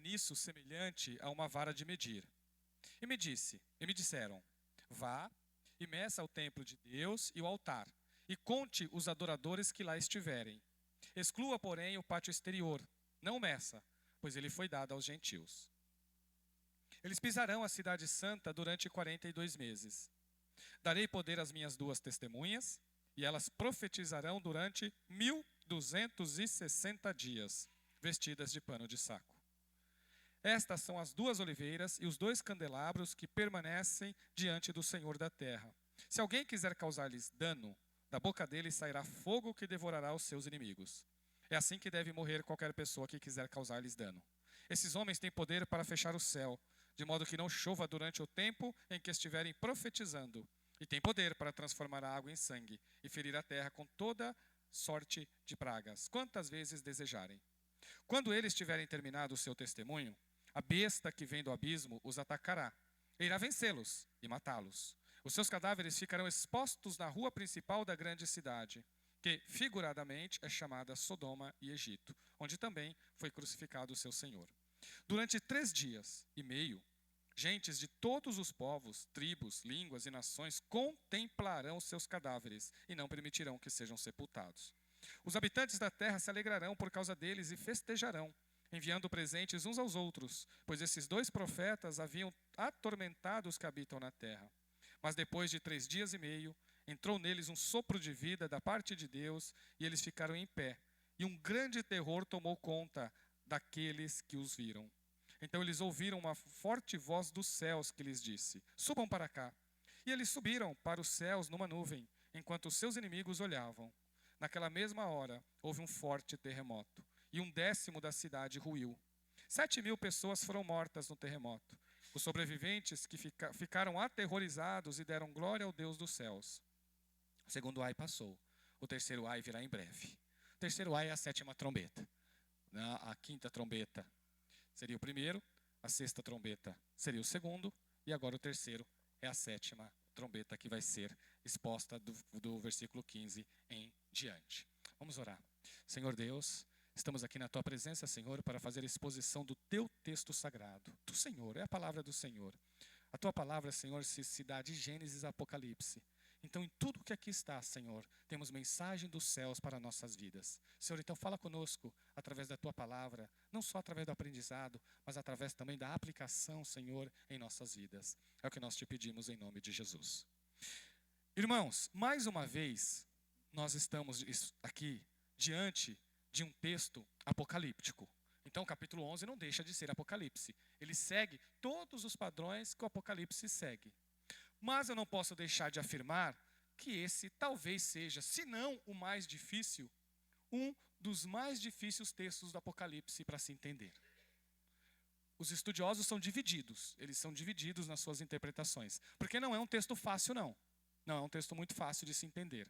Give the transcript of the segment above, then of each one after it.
caniço semelhante a uma vara de medir. E me disseram, vá e meça o templo de Deus e o altar, e conte os adoradores que lá estiverem. Exclua, porém, o pátio exterior, não o meça, pois ele foi dado aos gentios. Eles pisarão a cidade santa durante 42 meses. Darei poder às minhas 2 testemunhas, e elas profetizarão durante 1260 dias, vestidas de pano de saco. Estas são as 2 oliveiras e os 2 candelabros que permanecem diante do Senhor da terra. Se alguém quiser causar-lhes dano, da boca deles sairá fogo que devorará os seus inimigos. É assim que deve morrer qualquer pessoa que quiser causar-lhes dano. Esses homens têm poder para fechar o céu, de modo que não chova durante o tempo em que estiverem profetizando. E têm poder para transformar a água em sangue e ferir a terra com toda sorte de pragas, quantas vezes desejarem. Quando eles tiverem terminado o seu testemunho, a besta que vem do abismo os atacará, e irá vencê-los e matá-los. Os seus cadáveres ficarão expostos na rua principal da grande cidade, que figuradamente é chamada Sodoma e Egito, onde também foi crucificado o seu Senhor. Durante 3 dias e meio, gentes de todos os povos, tribos, línguas e nações contemplarão seus cadáveres e não permitirão que sejam sepultados. Os habitantes da terra se alegrarão por causa deles e festejarão, enviando presentes uns aos outros, pois esses 2 profetas haviam atormentado os que habitam na terra. Mas depois de 3 dias e meio, entrou neles um sopro de vida da parte de Deus e eles ficaram em pé. E um grande terror tomou conta daqueles que os viram. Então eles ouviram uma forte voz dos céus que lhes disse, subam para cá. E eles subiram para os céus numa nuvem, enquanto os seus inimigos olhavam. Naquela mesma hora, houve um forte terremoto, e 1/10 da cidade ruiu. 7.000 pessoas foram mortas no terremoto. Os sobreviventes que ficaram aterrorizados e deram glória ao Deus dos céus. O segundo ai passou. O terceiro ai virá em breve. O terceiro ai é a 7ª trombeta. A 5ª trombeta seria o primeiro, a 6ª trombeta seria o segundo, e agora o terceiro é a 7ª trombeta que vai ser exposta do versículo 15 em diante. Vamos orar. Senhor Deus, estamos aqui na Tua presença, Senhor, para fazer a exposição do Teu texto sagrado. Do Senhor, é a palavra do Senhor. A Tua palavra, Senhor, se dá de Gênesis a Apocalipse. Então, em tudo que aqui está, Senhor, temos mensagem dos céus para nossas vidas. Senhor, então fala conosco através da Tua palavra, não só através do aprendizado, mas através também da aplicação, Senhor, em nossas vidas. É o que nós te pedimos em nome de Jesus. Irmãos, mais uma vez, nós estamos aqui diante de um texto apocalíptico. Então, o capítulo 11 não deixa de ser Apocalipse. Ele segue todos os padrões que o Apocalipse segue. Mas eu não posso deixar de afirmar que esse talvez seja, se não o mais difícil, um dos mais difíceis textos do Apocalipse para se entender. Os estudiosos são divididos, eles são divididos nas suas interpretações, porque não é um texto fácil, não. Não é um texto muito fácil de se entender.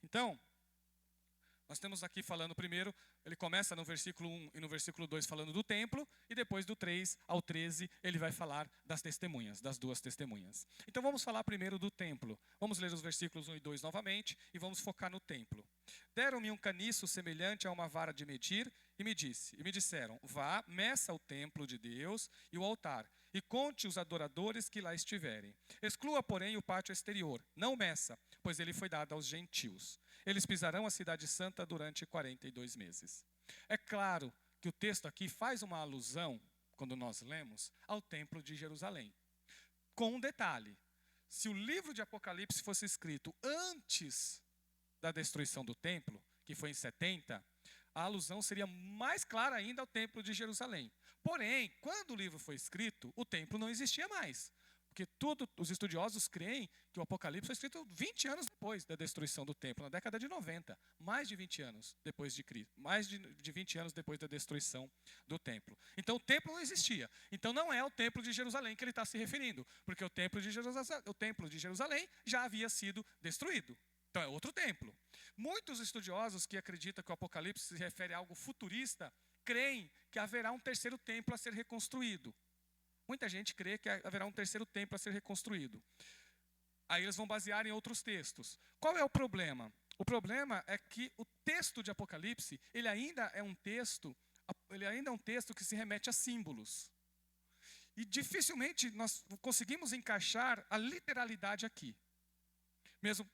Então, nós temos aqui falando primeiro, ele começa no versículo 1 e no versículo 2 falando do templo, e depois do 3 ao 13 ele vai falar das testemunhas, das 2 testemunhas. Então vamos falar primeiro do templo. Vamos ler os versículos 1 e 2 novamente e vamos focar no templo. Deram-me um caniço semelhante a uma vara de medir e me disseram, vá, meça o templo de Deus e o altar, e conte os adoradores que lá estiverem. Exclua, porém, o pátio exterior, não meça, pois ele foi dado aos gentios. Eles pisarão a cidade santa durante 42 meses. É claro que o texto aqui faz uma alusão, quando nós lemos, ao templo de Jerusalém. Com um detalhe, se o livro de Apocalipse fosse escrito antes da destruição do templo, que foi em 70, a alusão seria mais clara ainda ao templo de Jerusalém. Porém, quando o livro foi escrito, o templo não existia mais. Porque todos os estudiosos creem que o Apocalipse foi escrito 20 anos depois da destruição do templo, na década de 90. Mais de 20 anos depois de Cristo. Mais de 20 anos depois da destruição do templo. Então o templo não existia. Então não é o templo de Jerusalém que ele está se referindo. Porque o templo de Jerusalém já havia sido destruído. Então é outro templo. Muitos estudiosos que acreditam que o Apocalipse se refere a algo futurista, creem que haverá um terceiro templo a ser reconstruído. Muita gente crê que haverá um terceiro templo a ser reconstruído. Aí eles vão basear em outros textos. Qual é o problema? O problema é que o texto de Apocalipse, ele ainda é um texto ele ainda é um texto que se remete a símbolos. E dificilmente nós conseguimos encaixar a literalidade aqui.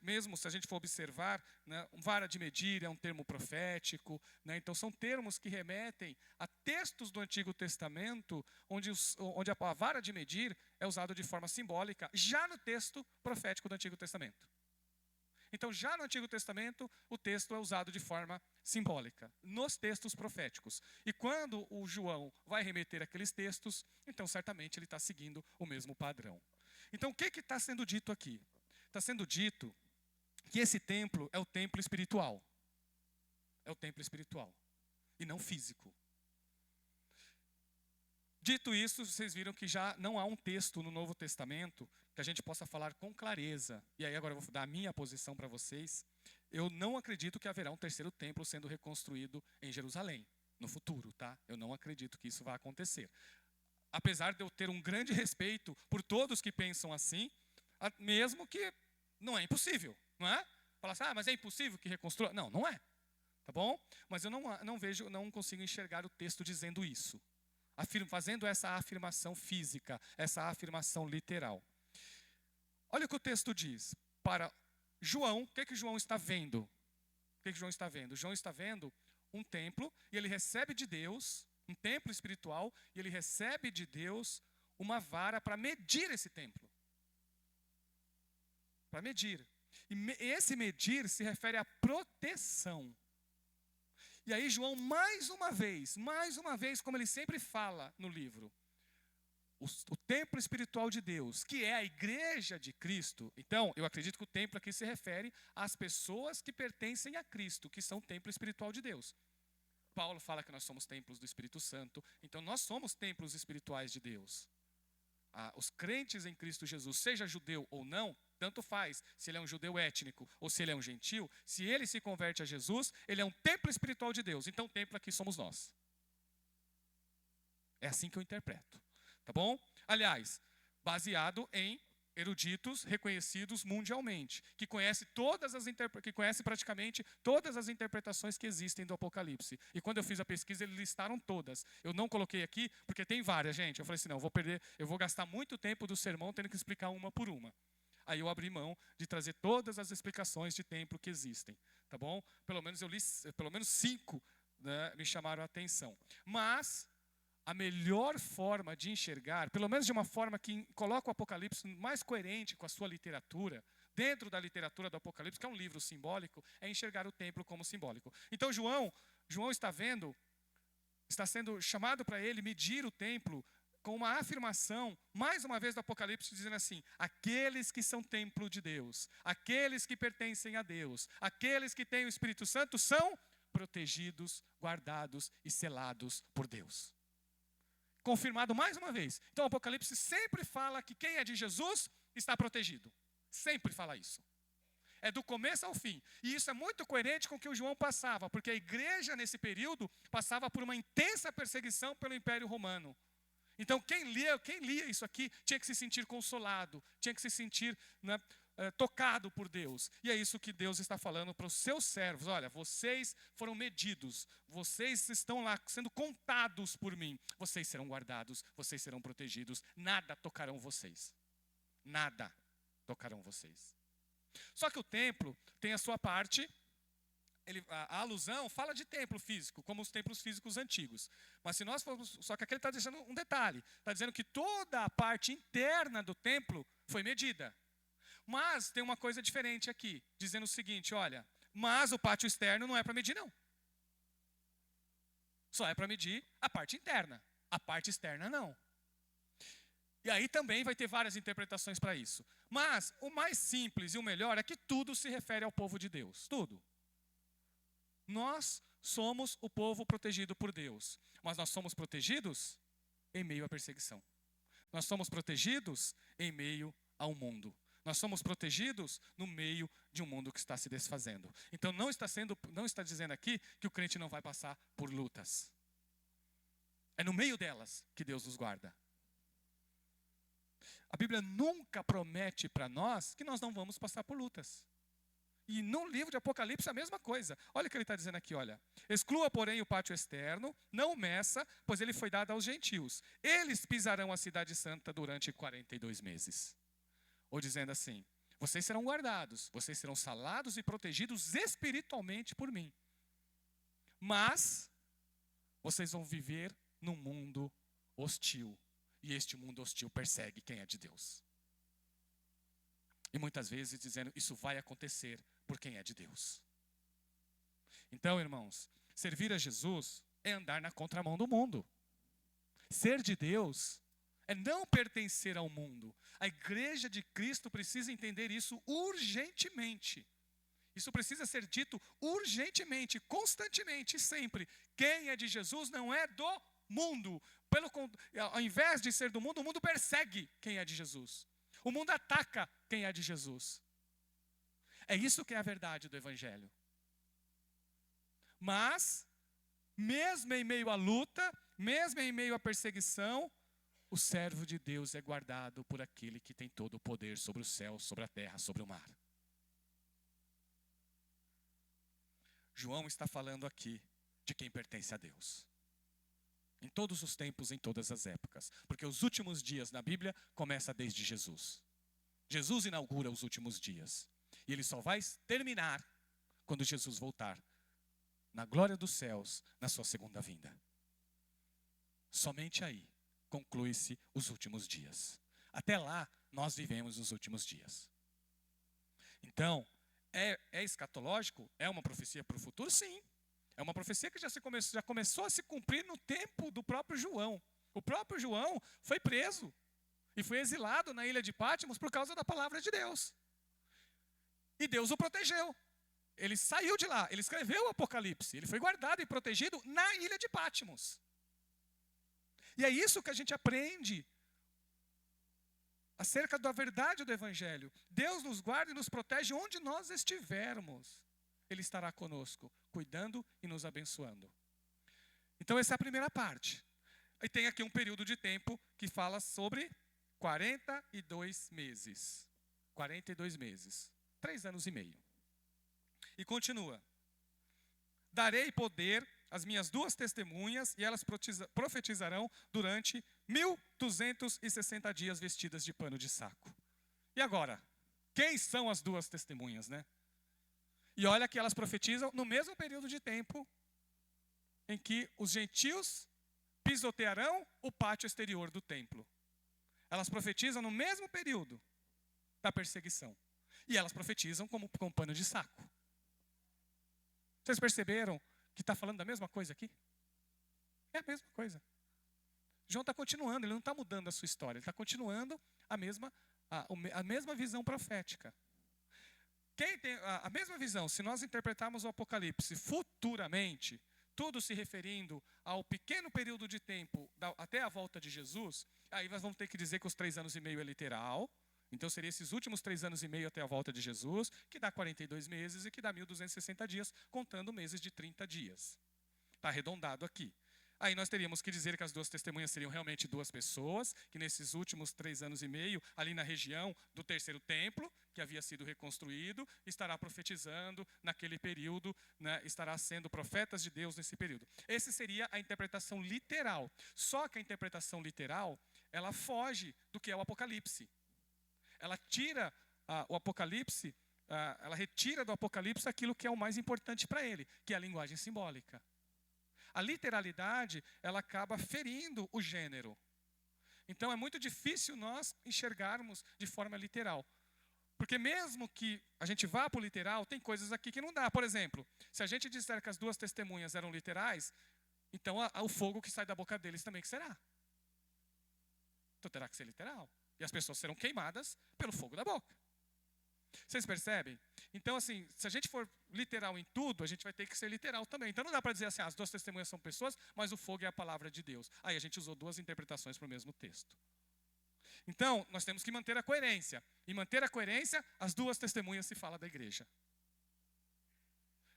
Mesmo se a gente for observar, né, vara de medir é um termo profético, né, então são termos que remetem a textos do Antigo Testamento, onde a vara de medir é usada de forma simbólica, já no texto profético do Antigo Testamento. Então, já no Antigo Testamento, o texto é usado de forma simbólica, nos textos proféticos. E quando o João vai remeter aqueles textos, então certamente ele está seguindo o mesmo padrão. Então, o que está sendo dito aqui? Está sendo dito que esse templo é o templo espiritual. É o templo espiritual, e não físico. Dito isso, vocês viram que já não há um texto no Novo Testamento que a gente possa falar com clareza. E aí agora eu vou dar a minha posição para vocês. Eu não acredito que haverá um terceiro templo sendo reconstruído em Jerusalém, no futuro, tá? Eu não acredito que isso vai acontecer. Apesar de eu ter um grande respeito por todos que pensam assim, mesmo que não é impossível, não é? Falar assim, mas é impossível que reconstrua? Não, não é. Tá bom? Mas eu não consigo enxergar o texto dizendo isso. Fazendo essa afirmação física, essa afirmação literal. Olha o que o texto diz. Para João, o que João está vendo? O que João está vendo? João está vendo um templo e ele recebe de Deus, um templo espiritual, e ele recebe de Deus uma vara para medir esse templo. Para medir. E esse medir se refere à proteção. E aí João, mais uma vez, como ele sempre fala no livro, o templo espiritual de Deus, que é a igreja de Cristo. Então, eu acredito que o templo aqui se refere às pessoas que pertencem a Cristo, que são o templo espiritual de Deus. Paulo fala que nós somos templos do Espírito Santo, então nós somos templos espirituais de Deus. Os crentes em Cristo Jesus, seja judeu ou não, tanto faz, se ele é um judeu étnico ou se ele é um gentil, se ele se converte a Jesus, ele é um templo espiritual de Deus. Então o templo aqui somos nós. É assim que eu interpreto. Tá bom? Aliás, baseado em eruditos reconhecidos mundialmente, que conhecem praticamente todas as interpretações que existem do Apocalipse. E quando eu fiz a pesquisa, eles listaram todas. Eu não coloquei aqui, porque tem várias, gente. Eu falei assim, não, eu vou gastar muito tempo do sermão tendo que explicar uma por uma. Aí eu abri mão de trazer todas as explicações de templo que existem. Tá bom? Pelo menos 5, né, me chamaram a atenção. Mas a melhor forma de enxergar, pelo menos de uma forma que coloca o Apocalipse mais coerente com a sua literatura, dentro da literatura do Apocalipse, que é um livro simbólico, é enxergar o templo como simbólico. Então João está sendo chamado para ele medir o templo com uma afirmação, mais uma vez do Apocalipse, dizendo assim, aqueles que são templo de Deus, aqueles que pertencem a Deus, aqueles que têm o Espírito Santo são protegidos, guardados e selados por Deus. Confirmado mais uma vez. Então o Apocalipse sempre fala que quem é de Jesus está protegido. Sempre fala isso. É do começo ao fim. E isso é muito coerente com o que o João passava, porque a igreja nesse período passava por uma intensa perseguição pelo Império Romano. Então quem lia isso aqui tinha que se sentir consolado, tinha que se sentir, né, tocado por Deus. E é isso que Deus está falando para os seus servos. Olha, vocês foram medidos, vocês estão lá sendo contados por mim. Vocês serão guardados, vocês serão protegidos. Nada tocarão vocês. Nada tocarão vocês. Só que o templo tem a sua parte. A alusão fala de templo físico, como os templos físicos antigos. Mas se nós formos, só que aqui ele está deixando um detalhe. Está dizendo que toda a parte interna do templo foi medida. Mas tem uma coisa diferente aqui, dizendo o seguinte, olha, mas o pátio externo não é para medir, não. Só é para medir a parte interna, a parte externa não. E aí também vai ter várias interpretações para isso. Mas o mais simples e o melhor é que tudo se refere ao povo de Deus, tudo. Nós somos o povo protegido por Deus, mas nós somos protegidos em meio à perseguição. Nós somos protegidos em meio ao mundo. Nós somos protegidos no meio de um mundo que está se desfazendo. Então não está dizendo aqui que o crente não vai passar por lutas. É no meio delas que Deus nos guarda. A Bíblia nunca promete para nós que nós não vamos passar por lutas. E no livro de Apocalipse a mesma coisa. Olha o que ele está dizendo aqui, olha. Exclua, porém, o pátio externo, não o meça, pois ele foi dado aos gentios. Eles pisarão a cidade santa durante 42 meses. Ou dizendo assim, vocês serão guardados, vocês serão salados e protegidos espiritualmente por mim. Mas vocês vão viver num mundo hostil. E este mundo hostil persegue quem é de Deus. E muitas vezes dizendo, isso vai acontecer por quem é de Deus. Então, irmãos, servir a Jesus é andar na contramão do mundo. Ser de Deus é não pertencer ao mundo. A igreja de Cristo precisa entender isso urgentemente. Isso precisa ser dito urgentemente, constantemente, sempre. Quem é de Jesus não é do mundo. Ao invés de ser do mundo, o mundo persegue quem é de Jesus. O mundo ataca quem é de Jesus. É isso que é a verdade do Evangelho. Mas, mesmo em meio à luta, mesmo em meio à perseguição, o servo de Deus é guardado por aquele que tem todo o poder sobre o céu, sobre a terra, sobre o mar. João está falando aqui de quem pertence a Deus. Em todos os tempos, em todas as épocas. Porque os últimos dias na Bíblia começam desde Jesus. Jesus inaugura os últimos dias. E ele só vai terminar quando Jesus voltar na glória dos céus, na sua segunda vinda. Somente aí conclui-se os últimos dias. Até lá, nós vivemos os últimos dias. Então, é escatológico? É uma profecia para o futuro? Sim. É uma profecia que já começou a se cumprir no tempo do próprio João. O próprio João foi preso e foi exilado na ilha de Patmos por causa da palavra de Deus. E Deus o protegeu. Ele saiu de lá, ele escreveu o Apocalipse, ele foi guardado e protegido na ilha de Patmos. E é isso que a gente aprende acerca da verdade do Evangelho. Deus nos guarda e nos protege onde nós estivermos. Ele estará conosco, cuidando e nos abençoando. Então essa é a primeira parte. E tem aqui um período de tempo que fala sobre 42 meses. 42 meses. 3 anos e meio. E continua. Darei poder às minhas 2 testemunhas e elas profetizarão durante 1260 dias vestidas de pano de saco. E agora? Quem são as 2 testemunhas, né? E olha que elas profetizam no mesmo período de tempo em que os gentios pisotearão o pátio exterior do templo. Elas profetizam no mesmo período da perseguição. E elas profetizam com pano de saco. Vocês perceberam que está falando da mesma coisa aqui? É a mesma coisa. João está continuando, ele não está mudando a sua história. Ele está continuando a mesma visão profética. Quem tem a mesma visão, se nós interpretarmos o Apocalipse futuramente, tudo se referindo ao pequeno período de tempo até a volta de Jesus, aí nós vamos ter que dizer que os 3 anos e meio é literal. Então seriam esses últimos 3 anos e meio até a volta de Jesus, que dá 42 meses e que dá 1260 dias, contando meses de 30 dias. Está arredondado aqui. Aí nós teríamos que dizer que as 2 testemunhas seriam realmente 2 pessoas, que nesses últimos 3 anos e meio, ali na região do terceiro templo, que havia sido reconstruído, estará profetizando naquele período, né, estará sendo profetas de Deus nesse período. Essa seria a interpretação literal. Só que a interpretação literal, ela foge do que é o Apocalipse. Ela tira o Apocalipse, ela retira do Apocalipse aquilo que é o mais importante para ele, que é a linguagem simbólica. A literalidade, ela acaba ferindo o gênero. Então é muito difícil nós enxergarmos de forma literal. Porque mesmo que a gente vá para o literal, tem coisas aqui que não dá. Por exemplo, se a gente disser que as 2 testemunhas eram literais, então o fogo que sai da boca deles também que será. Então terá que ser literal. E as pessoas serão queimadas pelo fogo da boca. Vocês percebem? Então, assim, se a gente for literal em tudo, a gente vai ter que ser literal também. Então não dá para dizer assim, as 2 testemunhas são pessoas, mas o fogo é a palavra de Deus. Aí a gente usou 2 interpretações para o mesmo texto. Então, nós temos que manter a coerência. E manter a coerência, as 2 testemunhas se fala da igreja.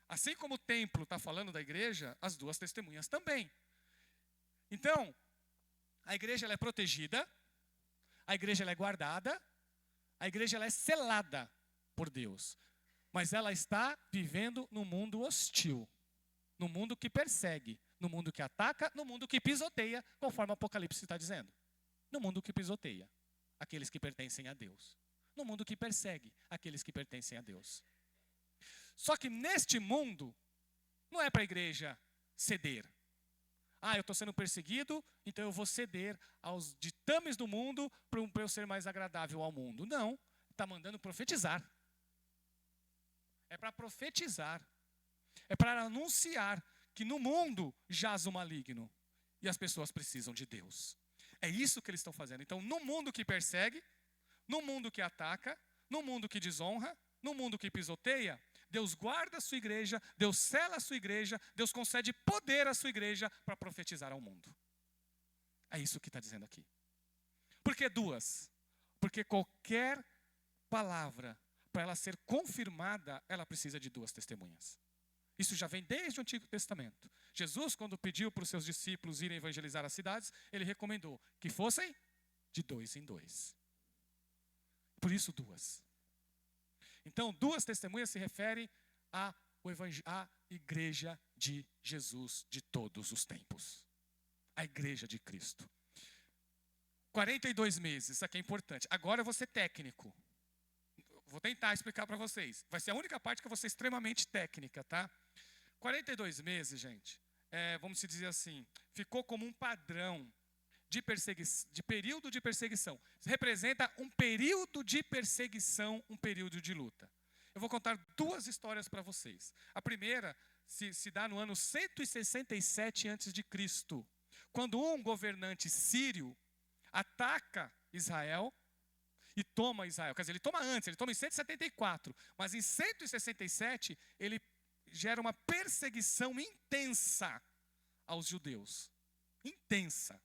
Assim como o templo está falando da igreja, as 2 testemunhas também. Então, a igreja ela é protegida, a igreja ela é guardada, a igreja ela é selada por Deus. Mas ela está vivendo num mundo hostil, num mundo que persegue, no mundo que ataca, no mundo que pisoteia, conforme o Apocalipse está dizendo. No mundo que pisoteia aqueles que pertencem a Deus. No mundo que persegue aqueles que pertencem a Deus. Só que neste mundo, não é para a igreja ceder. Eu estou sendo perseguido, então eu vou ceder aos ditames do mundo para eu ser mais agradável ao mundo. Não, está mandando profetizar. É para profetizar. É para anunciar que no mundo jaz o maligno e as pessoas precisam de Deus. É isso que eles estão fazendo. Então, no mundo que persegue, no mundo que ataca, no mundo que desonra, no mundo que pisoteia, Deus guarda a sua igreja, Deus sela a sua igreja, Deus concede poder à sua igreja para profetizar ao mundo. É isso que está dizendo aqui. Por que duas? Porque qualquer palavra, para ela ser confirmada, ela precisa de duas testemunhas. Isso já vem desde o Antigo Testamento. Jesus, quando pediu para os seus discípulos irem evangelizar as cidades, ele recomendou que fossem de 2 em 2. Por isso, duas. Então, duas testemunhas se referem à igreja de Jesus de todos os tempos. A igreja de Cristo. 42 meses, isso aqui é importante. Agora eu vou ser técnico. Vou tentar explicar para vocês. Vai ser a única parte que eu vou ser extremamente técnica, tá? 42 meses, gente, vamos dizer assim, ficou como um padrão de período de perseguição. Representa um período de perseguição, um período de luta. Eu vou contar duas histórias para vocês. A primeira se dá no ano 167 a.C., quando um governante sírio ataca Israel e toma Israel. Quer dizer, ele toma antes, ele toma em 174, mas em 167 ele gera uma perseguição intensa aos judeus. Intensa.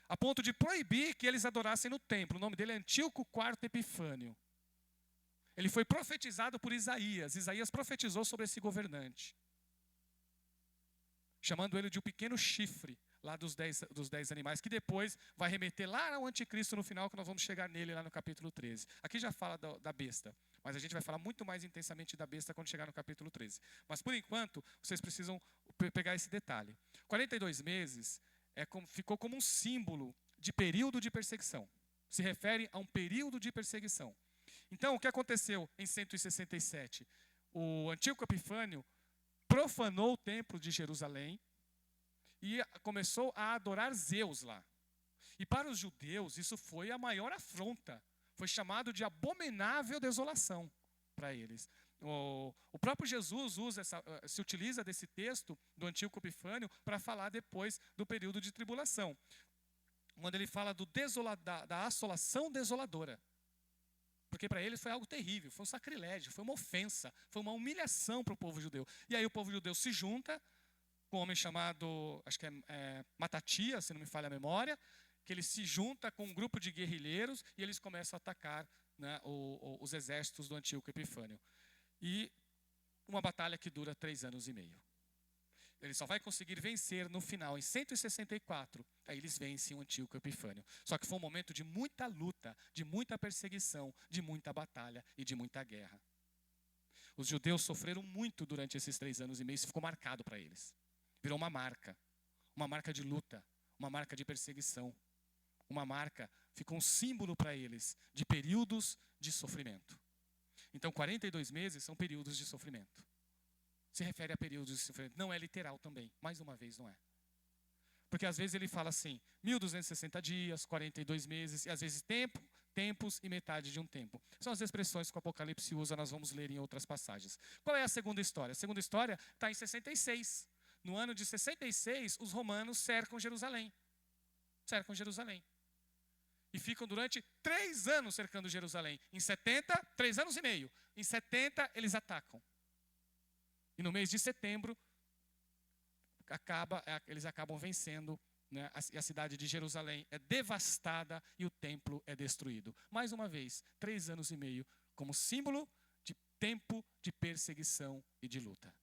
A ponto de proibir que eles adorassem no templo. O nome dele é Antíoco IV Epifânio. Ele foi profetizado por Isaías. Isaías profetizou sobre esse governante, chamando ele de um pequeno chifre, lá dos 10 animais, que depois vai remeter lá ao anticristo no final, que nós vamos chegar nele lá no capítulo 13. Aqui já fala da besta, mas a gente vai falar muito mais intensamente da besta quando chegar no capítulo 13. Mas por enquanto, vocês precisam pegar esse detalhe. 42 meses ficou como um símbolo de período de perseguição. Se refere a um período de perseguição. Então, o que aconteceu em 167? O Antíoco Epifânio profanou o templo de Jerusalém e começou a adorar Zeus lá. E para os judeus, isso foi a maior afronta. Foi chamado de abominável desolação para eles. O próprio Jesus se utiliza desse texto do Antíoco Epifânio para falar depois do período de tribulação. Quando ele fala da assolação desoladora. Porque para eles foi algo terrível, foi um sacrilégio, foi uma ofensa, foi uma humilhação para o povo judeu. E aí o povo judeu se junta com um homem chamado, acho que é Matatias, se não me falha a memória, que ele se junta com um grupo de guerrilheiros e eles começam a atacar, né, os exércitos do Antíoco Epifânio. E uma batalha que dura 3 anos e meio. Ele só vai conseguir vencer no final, em 164. Aí eles vencem o Antíoco Epifânio. Só que foi um momento de muita luta, de muita perseguição, de muita batalha e de muita guerra. Os judeus sofreram muito durante esses 3 anos e meio. Isso ficou marcado para eles. Virou uma marca de luta, uma marca de perseguição. Uma marca, ficou um símbolo para eles de períodos de sofrimento. Então, 42 meses são períodos de sofrimento. Se refere a períodos de sofrimento. Não é literal também. Mais uma vez, não é. Porque às vezes ele fala assim, 1260 dias, 42 meses, e às vezes tempos e metade de um tempo. São as expressões que o Apocalipse usa, nós vamos ler em outras passagens. Qual é a segunda história? A segunda história está em 66. No ano de 66, os romanos cercam Jerusalém. Cercam Jerusalém. E ficam durante 3 anos cercando Jerusalém. Em 70, 3 anos e meio. Em 70, eles atacam. E no mês de setembro, eles acabam vencendo, né, e a cidade de Jerusalém é devastada e o templo é destruído. Mais uma vez, 3 anos e meio como símbolo de tempo de perseguição e de luta.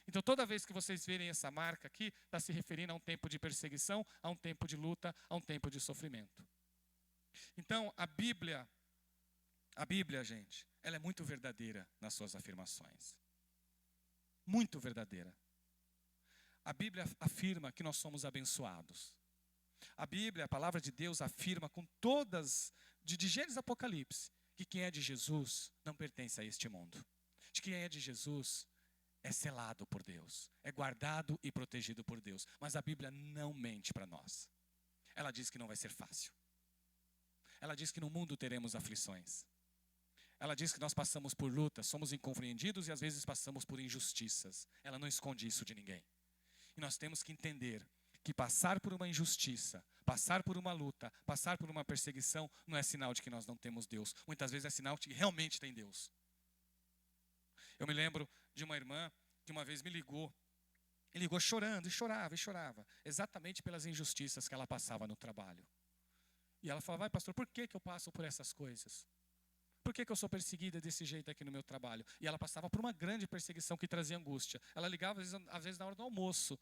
Então, toda vez que vocês verem essa marca aqui, está se referindo a um tempo de perseguição, a um tempo de luta, a um tempo de sofrimento. Então, a Bíblia, gente, ela é muito verdadeira nas suas afirmações. Muito verdadeira. A Bíblia afirma que nós somos abençoados. A Bíblia, a palavra de Deus, afirma com todas, de Gênesis a Apocalipse, que quem é de Jesus não pertence a este mundo. De quem é de Jesus é selado por Deus, é guardado e protegido por Deus. Mas a Bíblia não mente para nós. Ela diz que não vai ser fácil. Ela diz que no mundo teremos aflições. Ela diz que nós passamos por lutas, somos incompreendidos e às vezes passamos por injustiças. Ela não esconde isso de ninguém. E nós temos que entender que passar por uma injustiça, passar por uma luta, passar por uma perseguição, não é sinal de que nós não temos Deus. Muitas vezes é sinal de que realmente tem Deus. Eu me lembro de uma irmã que uma vez me ligou. E ligou chorando, e chorava, exatamente pelas injustiças que ela passava no trabalho. E ela falava, pastor, por que eu passo por essas coisas? Por que eu sou perseguida desse jeito aqui no meu trabalho? E ela passava por uma grande perseguição que trazia angústia. Ela ligava, às vezes na hora do almoço.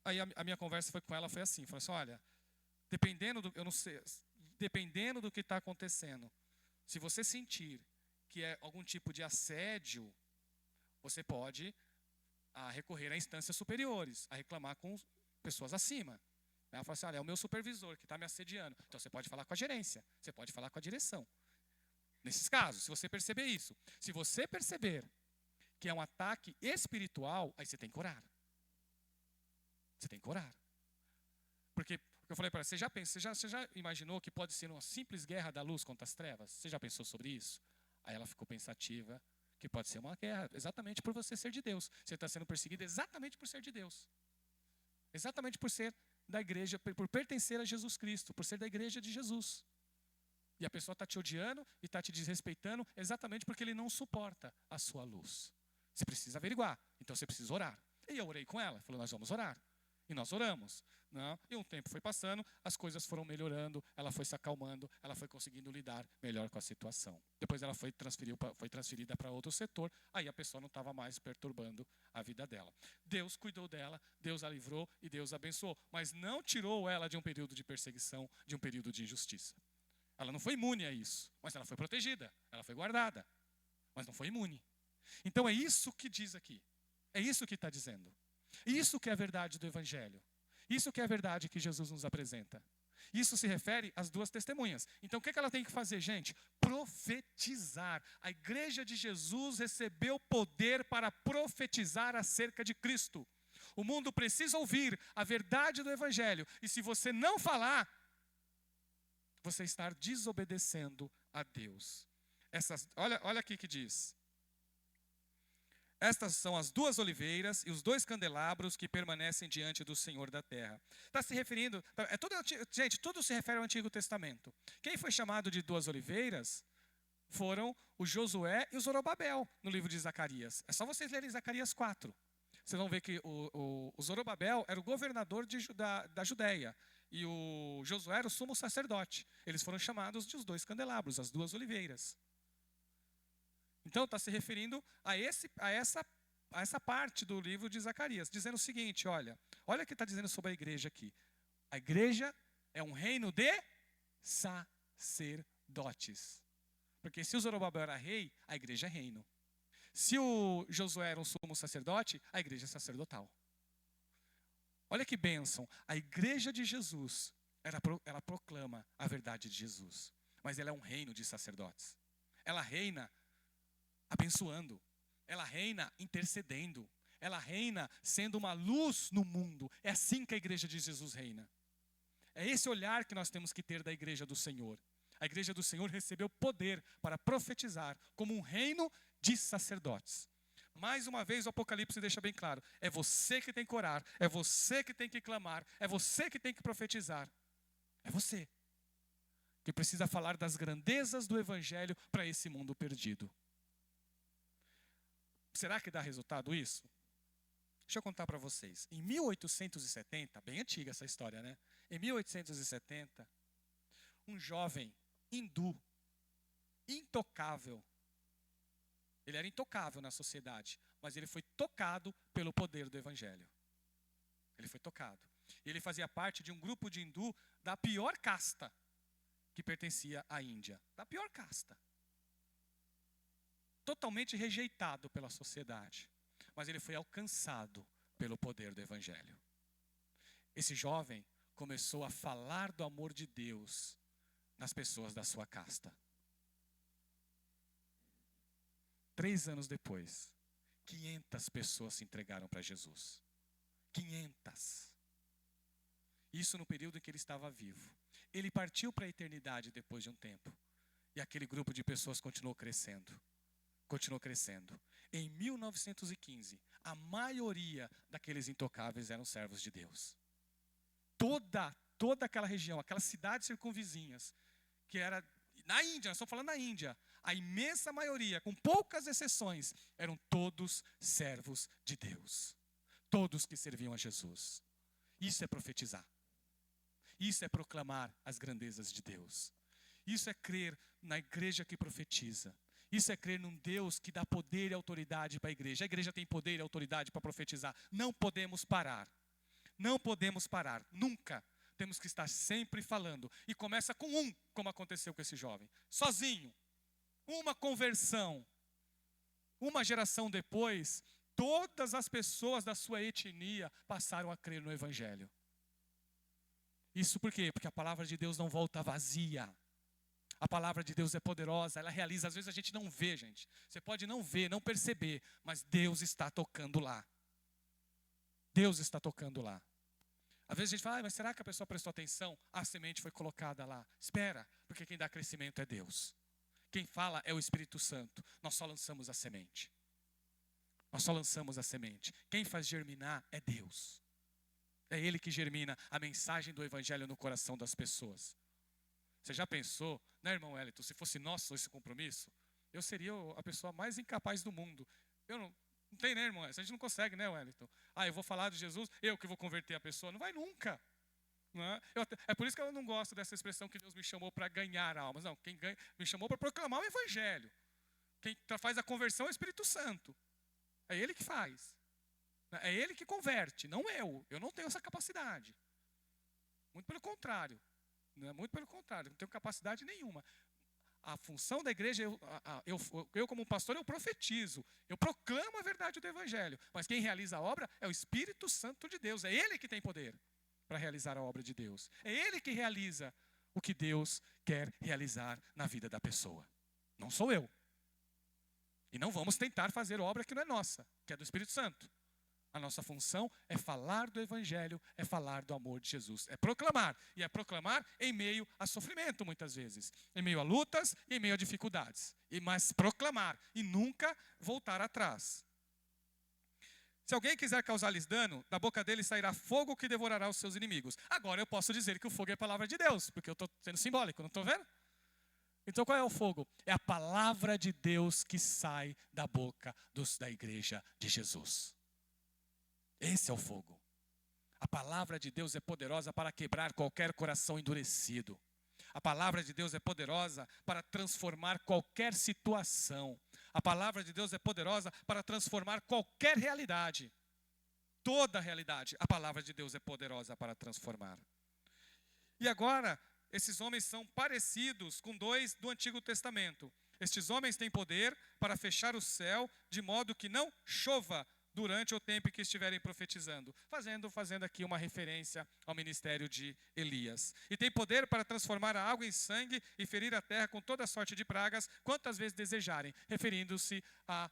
Aí a minha conversa com ela foi assim, falou assim, olha, dependendo do que está acontecendo, se você sentir que é algum tipo de assédio, você pode recorrer a instâncias superiores, a reclamar com pessoas acima. Ela fala assim, olha, é o meu supervisor que está me assediando. Então você pode falar com a gerência, você pode falar com a direção. Nesses casos, se você perceber isso. Se você perceber que é um ataque espiritual, aí você tem que orar. Você tem que orar. Porque eu falei para ela, você já imaginou que pode ser uma simples guerra da luz contra as trevas? Você já pensou sobre isso? Aí ela ficou pensativa, que pode ser uma guerra, exatamente por você ser de Deus. Você está sendo perseguido exatamente por ser de Deus. Exatamente por ser da igreja, por pertencer a Jesus Cristo, por ser da igreja de Jesus. E a pessoa está te odiando e está te desrespeitando exatamente porque ele não suporta a sua luz. Você precisa averiguar, então você precisa orar. E eu orei com ela, falou, nós vamos orar. E nós oramos. Não? E um tempo foi passando, as coisas foram melhorando, ela foi se acalmando, ela foi conseguindo lidar melhor com a situação. Depois ela foi transferida para outro setor, aí a pessoa não estava mais perturbando a vida dela. Deus cuidou dela, Deus a livrou e Deus a abençoou, mas não tirou ela de um período de perseguição, de um período de injustiça. Ela não foi imune a isso, mas ela foi protegida, ela foi guardada, mas não foi imune. Então é isso que diz aqui, é isso que está dizendo. Isso que é a verdade do Evangelho. Isso que é a verdade que Jesus nos apresenta. Isso se refere às duas testemunhas. Então o que ela tem que fazer, gente? Profetizar. A igreja de Jesus recebeu poder para profetizar acerca de Cristo. O mundo precisa ouvir a verdade do Evangelho. E se você não falar, você está desobedecendo a Deus. Olha aqui que diz. Estas são as duas oliveiras e os dois candelabros que permanecem diante do Senhor da terra. Está se referindo... gente, tudo se refere ao Antigo Testamento. Quem foi chamado de duas oliveiras foram o Josué e o Zorobabel, no livro de Zacarias. É só vocês lerem Zacarias 4. Vocês vão ver que o Zorobabel era o governador da Judéia. E o Josué era o sumo sacerdote. Eles foram chamados de os dois candelabros, as duas oliveiras. Então está se referindo a essa parte do livro de Zacarias, dizendo o seguinte, olha o que está dizendo sobre a igreja aqui. A igreja é um reino de sacerdotes. Porque se o Zorobabel era rei, a igreja é reino. Se o Josué era um sumo sacerdote, a igreja é sacerdotal. Olha que bênção. A igreja de Jesus, ela proclama a verdade de Jesus. Mas ela é um reino de sacerdotes. Ela reina abençoando, ela reina intercedendo, ela reina sendo uma luz no mundo. É assim que a igreja de Jesus reina. É esse olhar que nós temos que ter da igreja do Senhor. A igreja do Senhor recebeu poder para profetizar como um reino de sacerdotes. Mais uma vez o Apocalipse deixa bem claro, é você que tem que orar, é você que tem que clamar, é você que tem que profetizar. É você que precisa falar das grandezas do Evangelho para esse mundo perdido. Será que dá resultado isso? Deixa eu contar para vocês. Em 1870, bem antiga essa história, né? Em 1870, um jovem hindu, intocável. Ele era intocável na sociedade, mas ele foi tocado pelo poder do Evangelho. Ele foi tocado. Ele fazia parte de um grupo de hindu da pior casta que pertencia à Índia. Da pior casta. totalmente rejeitado pela sociedade, mas ele foi alcançado pelo poder do evangelho. Esse jovem começou a falar do amor de Deus nas pessoas da sua casta. 3 anos depois, 500 pessoas se entregaram para Jesus. 500. Isso no período em que ele estava vivo. Ele partiu para a eternidade depois de um tempo. E aquele grupo de pessoas continuou crescendo. Continuou crescendo. Em 1915, a maioria daqueles intocáveis eram servos de Deus. Toda aquela região, aquelas cidades circunvizinhas, que era na Índia, nós estamos falando da Índia, a imensa maioria, com poucas exceções, eram todos servos de Deus. Todos que serviam a Jesus. Isso é profetizar. Isso é proclamar as grandezas de Deus. Isso é crer na igreja que profetiza. Isso é crer num Deus que dá poder e autoridade para a igreja. A igreja tem poder e autoridade para profetizar. Não podemos parar. Não podemos parar. Nunca. Temos que estar sempre falando. E começa com como aconteceu com esse jovem. Sozinho. Uma conversão. Uma geração depois, todas as pessoas da sua etnia passaram a crer no evangelho. Isso por quê? Porque a palavra de Deus não volta vazia. A palavra de Deus é poderosa, ela realiza. Às vezes a gente não vê, gente. Você pode não ver, não perceber, mas Deus está tocando lá. Deus está tocando lá. Às vezes a gente fala, mas será que a pessoa prestou atenção? A semente foi colocada lá. Espera, porque quem dá crescimento é Deus. Quem fala é o Espírito Santo. Nós só lançamos a semente. Nós só lançamos a semente. Quem faz germinar é Deus. É Ele que germina a mensagem do Evangelho no coração das pessoas. Você já pensou, né, irmão Wellington, se fosse nosso esse compromisso, eu seria a pessoa mais incapaz do mundo. Não tem, né, irmão? A gente não consegue, né, Wellington? Eu vou falar de Jesus, eu que vou converter a pessoa. Não vai nunca. Não é? É por isso que eu não gosto dessa expressão que Deus me chamou para ganhar almas. Não, quem me chamou para proclamar o Evangelho. Quem faz a conversão é o Espírito Santo. É Ele que faz. É Ele que converte, não eu. Eu não tenho essa capacidade. Muito pelo contrário. Muito pelo contrário, não tenho capacidade nenhuma. A função da igreja, eu como pastor, eu profetizo. Eu proclamo a verdade do Evangelho. Mas quem realiza a obra é o Espírito Santo de Deus. É Ele que tem poder para realizar a obra de Deus. É Ele que realiza o que Deus quer realizar na vida da pessoa. Não sou eu. E não vamos tentar fazer obra que não é nossa, que é do Espírito Santo. A nossa função é falar do Evangelho, é falar do amor de Jesus. É proclamar. E é proclamar em meio a sofrimento, muitas vezes. Em meio a lutas e em meio a dificuldades. Mas proclamar e nunca voltar atrás. Se alguém quiser causar-lhes dano, da boca dele sairá fogo que devorará os seus inimigos. Agora eu posso dizer que o fogo é a palavra de Deus, porque eu estou sendo simbólico, não estou vendo? Então qual é o fogo? É a palavra de Deus que sai da boca da igreja de Jesus. Esse é o fogo. A palavra de Deus é poderosa para quebrar qualquer coração endurecido. A palavra de Deus é poderosa para transformar qualquer situação. A palavra de Deus é poderosa para transformar qualquer realidade. Toda realidade, a palavra de Deus é poderosa para transformar. E agora, esses homens são parecidos com 2 do Antigo Testamento. Estes homens têm poder para fechar o céu de modo que não chova durante o tempo que estiverem profetizando, fazendo aqui uma referência ao ministério de Elias. E tem poder para transformar a água em sangue e ferir a terra com toda sorte de pragas, quantas vezes desejarem, referindo-se ao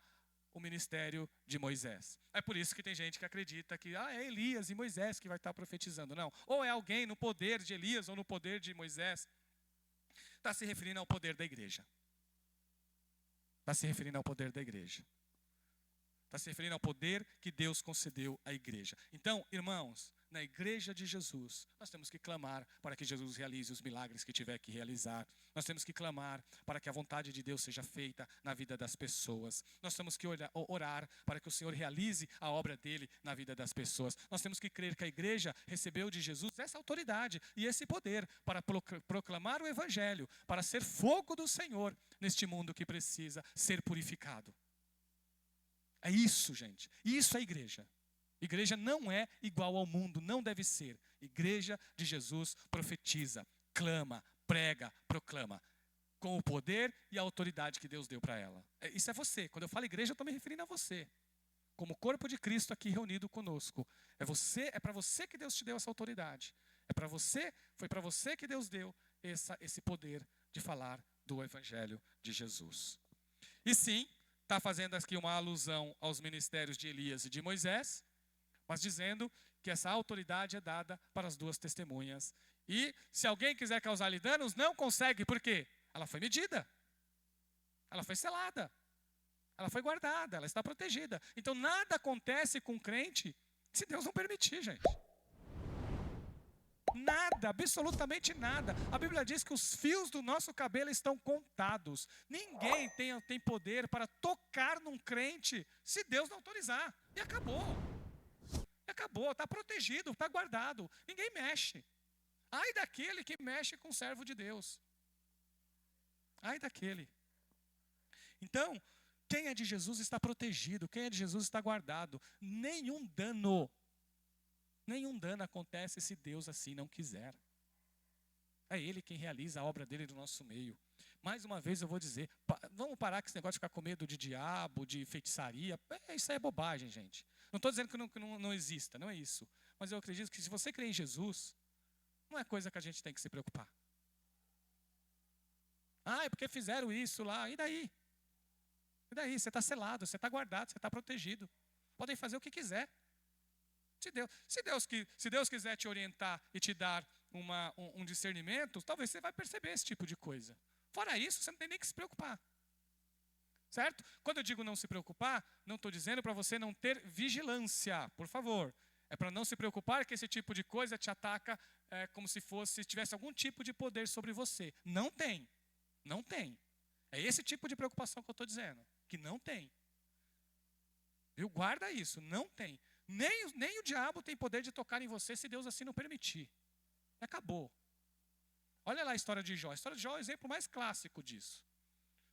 ministério de Moisés. É por isso que tem gente que acredita que é Elias e Moisés que vai estar profetizando. Não, ou é alguém no poder de Elias ou no poder de Moisés. Está se referindo ao poder da igreja. Está se referindo ao poder da igreja. Está se referindo ao poder que Deus concedeu à igreja. Então, irmãos, na igreja de Jesus, nós temos que clamar para que Jesus realize os milagres que tiver que realizar. Nós temos que clamar para que a vontade de Deus seja feita na vida das pessoas. Nós temos que orar para que o Senhor realize a obra dele na vida das pessoas. Nós temos que crer que a igreja recebeu de Jesus essa autoridade e esse poder para proclamar o Evangelho, para ser fogo do Senhor neste mundo que precisa ser purificado. É isso, gente. Isso é igreja. Igreja não é igual ao mundo, não deve ser. Igreja de Jesus profetiza, clama, prega, proclama. com o poder e a autoridade que Deus deu para ela. Isso é você. Quando eu falo igreja, eu estou me referindo a você. Como corpo de Cristo aqui reunido conosco. É para você que Deus te deu essa autoridade. Foi para você que Deus deu esse poder de falar do Evangelho de Jesus. E sim, está fazendo aqui uma alusão aos ministérios de Elias e de Moisés, mas dizendo que essa autoridade é dada para as duas testemunhas. E se alguém quiser causar-lhe danos, não consegue. Por quê? Ela foi medida. Ela foi selada. Ela foi guardada. Ela está protegida. Então nada acontece com o crente se Deus não permitir, gente. Nada, absolutamente nada. A Bíblia diz que os fios do nosso cabelo estão contados. Ninguém tem poder para tocar num crente se Deus não autorizar. E acabou. Acabou, está protegido, está guardado. Ninguém mexe. Ai daquele que mexe com o servo de Deus. Ai daquele. Então, quem é de Jesus está protegido. Quem é de Jesus está guardado. Nenhum dano acontece se Deus assim não quiser. É Ele quem realiza a obra dele no nosso meio. Mais uma vez eu vou dizer, vamos parar com esse negócio de ficar com medo de diabo, de feitiçaria. Isso aí é bobagem, gente. Não estou dizendo que não exista, não é isso. Mas eu acredito que se você crê em Jesus, não é coisa que a gente tem que se preocupar. Ah, é porque fizeram isso lá, e daí? E daí? Você está selado, você está guardado, você está protegido. Podem fazer o que quiser. Se Deus quiser te orientar e te dar um discernimento, talvez você vai perceber esse tipo de coisa. Fora isso, você não tem nem que se preocupar. Certo? Quando eu digo não se preocupar, não estou dizendo para você não ter vigilância, por favor. É para não se preocupar que esse tipo de coisa te ataca como se tivesse algum tipo de poder sobre você. Não tem. Não tem. É esse tipo de preocupação que eu estou dizendo. Que não tem. Viu? Guarda isso. Não tem. Nem o diabo tem poder de tocar em você se Deus assim não permitir. Acabou. Olha lá a história de Jó. A história de Jó é o exemplo mais clássico disso.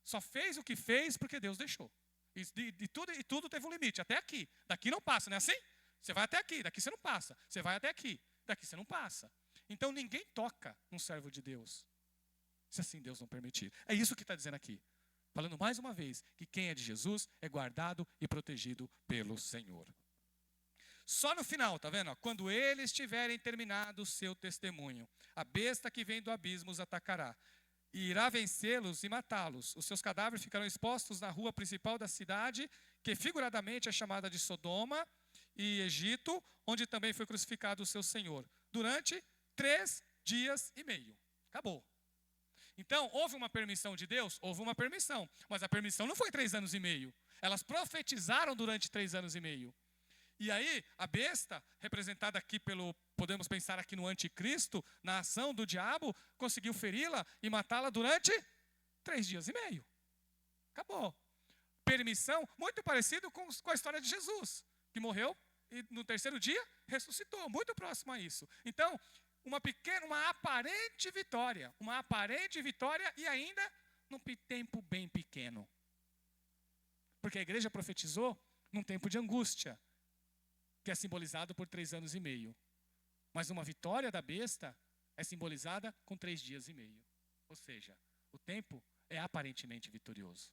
Só fez o que fez porque Deus deixou. E tudo teve um limite. Até aqui. Daqui não passa, não é assim? Você vai até aqui. Daqui você não passa. Você vai até aqui. Daqui você não passa. Então ninguém toca num servo de Deus, se assim Deus não permitir. É isso que está dizendo aqui. Falando mais uma vez, que quem é de Jesus é guardado e protegido pelo Senhor. Só no final, tá vendo? Quando eles tiverem terminado o seu testemunho, a besta que vem do abismo os atacará. E irá vencê-los e matá-los. Os seus cadáveres ficarão expostos na rua principal da cidade, que figuradamente é chamada de Sodoma e Egito, onde também foi crucificado o seu Senhor. Durante 3 dias e meio. Acabou. Então, houve uma permissão de Deus? Houve uma permissão. Mas a permissão não foi 3 anos e meio. Elas profetizaram durante 3 anos e meio. E aí, a besta, representada aqui podemos pensar aqui no anticristo, na ação do diabo, conseguiu feri-la e matá-la durante 3 dias e meio. Acabou. Permissão, muito parecido com a história de Jesus, que morreu e no 3º dia ressuscitou, muito próximo a isso. Então, uma aparente vitória e ainda num tempo bem pequeno. Porque a igreja profetizou num tempo de angústia, que é simbolizado por 3 anos e meio. Mas uma vitória da besta é simbolizada com 3 dias e meio. Ou seja, o tempo é aparentemente vitorioso.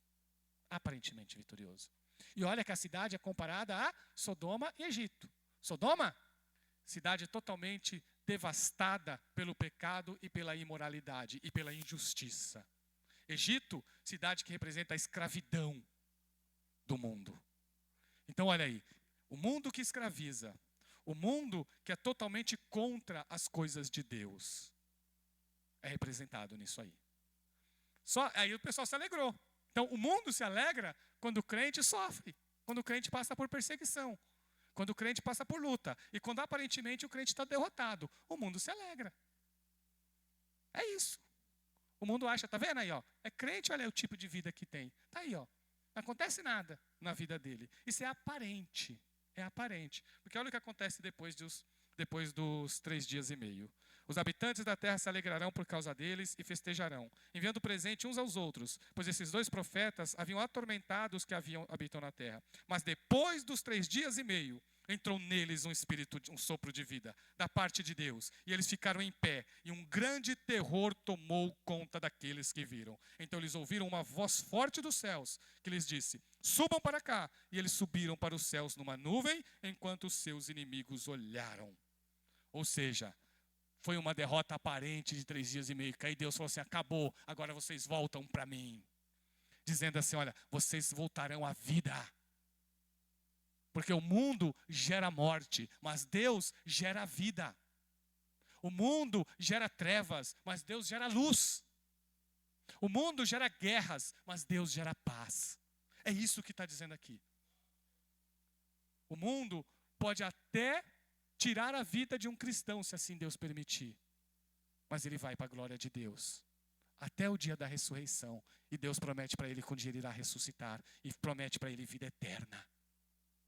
Aparentemente vitorioso. E olha que a cidade é comparada a Sodoma e Egito. Sodoma, cidade totalmente devastada pelo pecado e pela imoralidade e pela injustiça. Egito, cidade que representa a escravidão do mundo. Então olha aí. O mundo que escraviza, o mundo que é totalmente contra as coisas de Deus, é representado nisso aí. Aí o pessoal se alegrou. Então o mundo se alegra quando o crente sofre, quando o crente passa por perseguição, quando o crente passa por luta. E quando aparentemente o crente está derrotado, o mundo se alegra. É isso. O mundo acha, tá vendo aí, ó? É crente, olha aí o tipo de vida que tem. Tá aí, ó. Não acontece nada na vida dele. Isso é aparente. É aparente. Porque olha o que acontece depois dos 3 dias e meio. Os habitantes da terra se alegrarão por causa deles e festejarão, enviando presente uns aos outros, pois esses dois profetas haviam atormentado os que habitam na terra. Mas depois dos 3 dias e meio, entrou neles um espírito, um sopro de vida, da parte de Deus, e eles ficaram em pé, e um grande terror tomou conta daqueles que viram. Então eles ouviram uma voz forte dos céus, que lhes disse: subam para cá. E eles subiram para os céus numa nuvem, enquanto os seus inimigos olharam. Ou seja, foi uma derrota aparente de 3 dias e meio. Que aí Deus falou assim: acabou, agora vocês voltam para mim. Dizendo assim: olha, vocês voltarão à vida. Porque o mundo gera morte, mas Deus gera vida. O mundo gera trevas, mas Deus gera luz. O mundo gera guerras, mas Deus gera paz. É isso que está dizendo aqui. O mundo pode até tirar a vida de um cristão, se assim Deus permitir. Mas ele vai para a glória de Deus. Até o dia da ressurreição. E Deus promete para ele que um dia ele irá ressuscitar. E promete para ele vida eterna.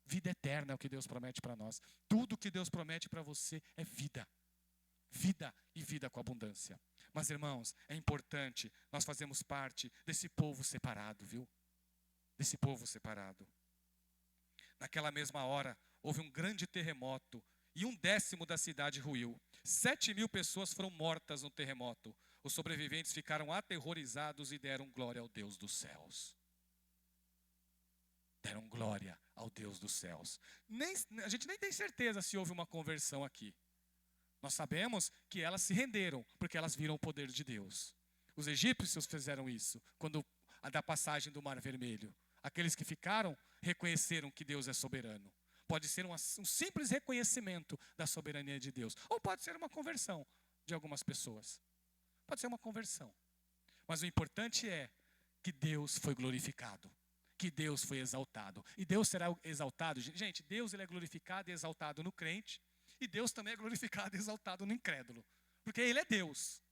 Vida eterna é o que Deus promete para nós. Tudo que Deus promete para você é vida. Vida e vida com abundância. Mas, irmãos, é importante, nós fazemos parte desse povo separado, viu? Desse povo separado. Naquela mesma hora, houve um grande terremoto e 1/10 da cidade ruiu. 7.000 pessoas foram mortas no terremoto. Os sobreviventes ficaram aterrorizados e deram glória ao Deus dos céus. Deram glória ao Deus dos céus. A gente nem tem certeza se houve uma conversão aqui. Nós sabemos que elas se renderam, porque elas viram o poder de Deus. Os egípcios fizeram isso, quando da passagem do Mar Vermelho. Aqueles que ficaram reconheceram que Deus é soberano. Pode ser um simples reconhecimento da soberania de Deus. Ou pode ser uma conversão de algumas pessoas. Pode ser uma conversão. Mas o importante é que Deus foi glorificado. Que Deus foi exaltado. E Deus será exaltado. Gente, Deus ele é glorificado e exaltado no crente. E Deus também é glorificado e exaltado no incrédulo. Porque Ele é Deus.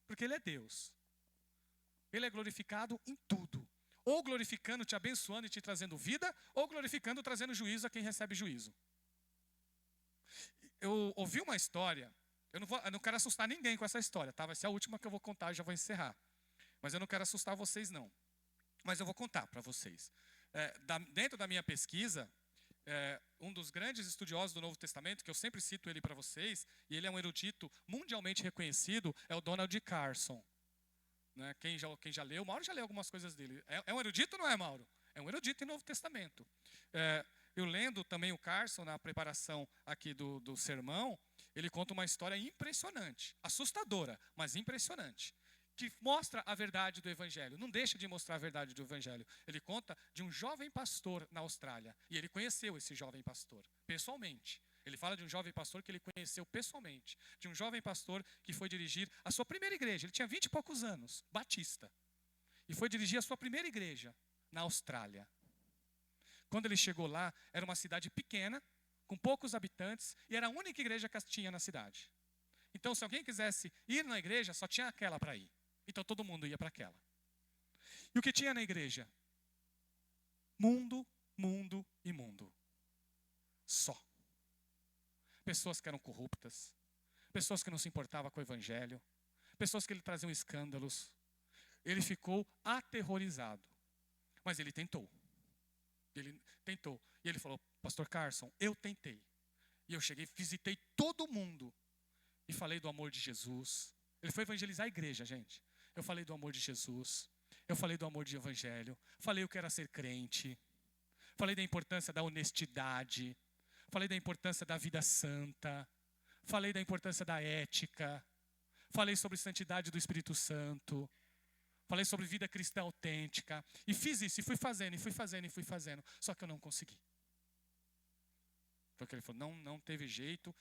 Porque Ele é Deus. Ele é glorificado em tudo. Ou glorificando, te abençoando e te trazendo vida, ou glorificando, trazendo juízo a quem recebe juízo. Eu ouvi uma história, eu não quero assustar ninguém com essa história, tá? Vai ser a última que eu vou contar e já vou encerrar. Mas eu não quero assustar vocês, não. Mas eu vou contar para vocês. Dentro da minha pesquisa, um dos grandes estudiosos do Novo Testamento, que eu sempre cito ele para vocês, e ele é um erudito mundialmente reconhecido, é o Donald Carson. Né? Quem já leu, Mauro já leu algumas coisas dele. É um erudito ou não é, Mauro? É um erudito em Novo Testamento. Eu lendo também o Carson, na preparação aqui do sermão, ele conta uma história impressionante, assustadora, mas impressionante, que mostra a verdade do Evangelho. Não deixa de mostrar a verdade do Evangelho. Ele conta de um jovem pastor na Austrália. E ele conheceu esse jovem pastor, pessoalmente. Ele fala de um jovem pastor que ele conheceu pessoalmente. De um jovem pastor que foi dirigir a sua primeira igreja. Ele tinha 20 e poucos anos, batista. E foi dirigir a sua primeira igreja na Austrália. Quando ele chegou lá, era uma cidade pequena, com poucos habitantes, e era a única igreja que tinha na cidade. Então, se alguém quisesse ir na igreja, só tinha aquela para ir. Então todo mundo ia para aquela. E o que tinha na igreja? Mundo, mundo e mundo. Só. Pessoas que eram corruptas. Pessoas que não se importavam com o evangelho. Pessoas que lhe traziam escândalos. Ele ficou aterrorizado. Mas ele tentou. Ele tentou. E ele falou: Pastor Carson, eu tentei. E eu cheguei, visitei todo mundo. E falei do amor de Jesus. Ele foi evangelizar a igreja, gente. Eu falei do amor de Jesus, eu falei do amor de evangelho, falei o que era ser crente, falei da importância da honestidade, falei da importância da vida santa, falei da importância da ética, falei sobre santidade do Espírito Santo, falei sobre vida cristã autêntica, e fiz isso, e fui fazendo, só que eu não consegui. Porque ele falou, não teve jeito.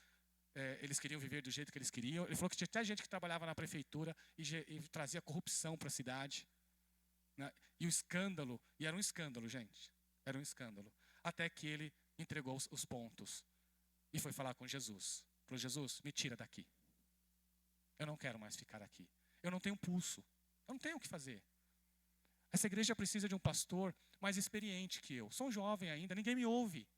Eles queriam viver do jeito que eles queriam. Ele falou que tinha até gente que trabalhava na prefeitura e trazia corrupção para a cidade. Né? E o escândalo, e era um escândalo, gente. Era um escândalo. Até que ele entregou os pontos e foi falar com Jesus. Falou: Jesus, me tira daqui. Eu não quero mais ficar aqui. Eu não tenho pulso. Eu não tenho o que fazer. Essa igreja precisa de um pastor mais experiente que eu. Sou um jovem ainda, ninguém me ouve.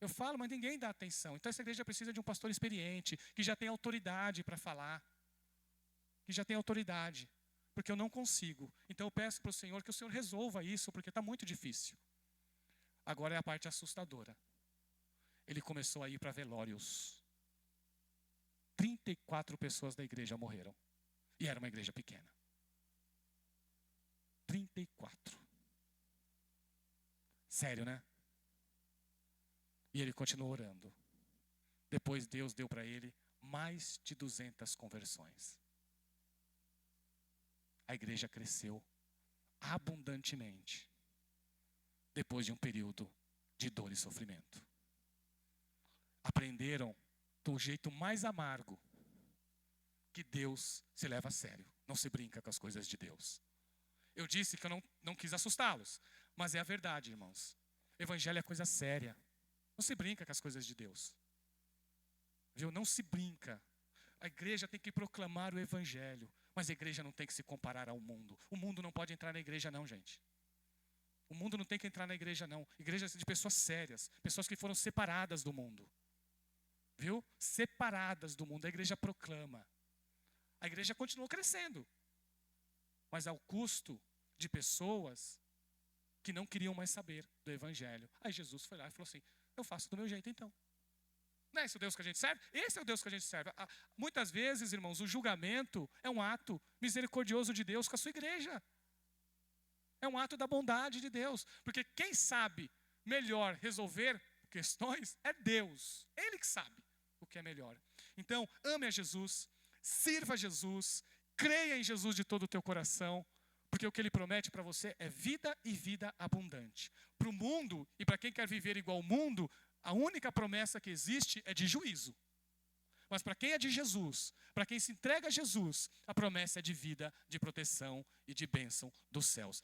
Eu falo, mas ninguém dá atenção. Então essa igreja precisa de um pastor experiente, que já tem autoridade para falar. Que já tem autoridade. Porque eu não consigo. Então eu peço para o Senhor que o Senhor resolva isso, porque está muito difícil. Agora é a parte assustadora. Ele começou a ir para velórios. 34 pessoas da igreja morreram. E era uma igreja pequena. 34. Sério, né? E ele continuou orando. Depois Deus deu para ele mais de 200 conversões. A igreja cresceu abundantemente. Depois de um período de dor e sofrimento. Aprenderam do jeito mais amargo que Deus se leva a sério. Não se brinca com as coisas de Deus. Eu disse que eu não quis assustá-los. Mas é a verdade, irmãos. Evangelho é coisa séria. Não se brinca com as coisas de Deus. Viu? Não se brinca. A igreja tem que proclamar o Evangelho. Mas a igreja não tem que se comparar ao mundo. O mundo não pode entrar na igreja não, gente. O mundo não tem que entrar na igreja não. Igreja de pessoas sérias. Pessoas que foram separadas do mundo. Viu? Separadas do mundo. A igreja proclama. A igreja continuou crescendo. Mas ao custo de pessoas que não queriam mais saber do Evangelho. Aí Jesus foi lá e falou assim, eu faço do meu jeito então. Não é esse o Deus que a gente serve? Esse é o Deus que a gente serve. Muitas vezes, irmãos, o julgamento é um ato misericordioso de Deus com a sua igreja. É um ato da bondade de Deus. Porque quem sabe melhor resolver questões é Deus. Ele que sabe o que é melhor. Então, ame a Jesus, sirva a Jesus, creia em Jesus de todo o teu coração, porque o que Ele promete para você é vida e vida abundante. Para o mundo e para quem quer viver igual ao mundo, a única promessa que existe é de juízo. Mas para quem é de Jesus, para quem se entrega a Jesus, a promessa é de vida, de proteção e de bênção dos céus.